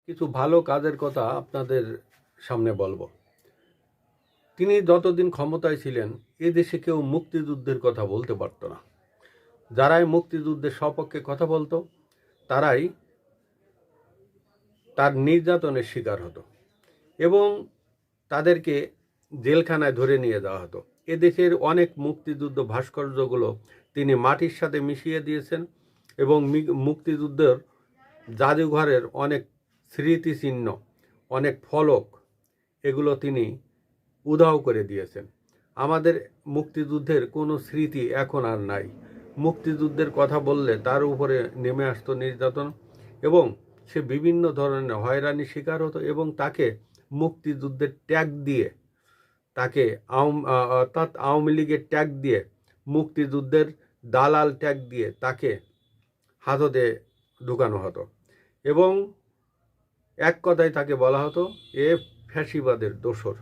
কিছু ভালো কাজের কথা আপনাদের সামনে বলবো। তিনি যতদিন ক্ষমতায় ছিলেন এ দেশে কেউ মুক্তিযুদ্ধের কথা বলতে পারত না। যারাই মুক্তিযুদ্ধের সপক্ষে কথা বলতো তারাই তার নির্যাতনের শিকার হতো এবং তাদেরকে জেলখানায় ধরে নিয়ে যাওয়া হতো। এদেশের অনেক মুক্তিযুদ্ধ ভাস্কর্যগুলো তিনি মাটির সাথে মিশিয়ে দিয়েছেন এবং মুক্তিযুদ্ধের জাদুঘরের অনেক স্মৃতিচিহ্ন, অনেক ফলক এগুলো তিনি উধাও করে দিয়েছেন। আমাদের মুক্তিযুদ্ধের কোনো স্মৃতি এখন আর নাই। মুক্তিযুদ্ধের কথা বললে তার উপরে নেমে আসতো নির্যাতন এবং সে বিভিন্ন ধরনের হয়রানির শিকার হতো এবং তাকে মুক্তিযুদ্ধের ট্যাগ দিয়ে তাকে অর্থাৎ আওয়ামী লীগের ট্যাগ দিয়ে, মুক্তিযুদ্ধের দালাল ট্যাগ দিয়ে তাকে হাজতে ঢুকানো হতো এবং এক কথায় তাকে বলা হতো এ ফ্যাসিবাদের দোসর।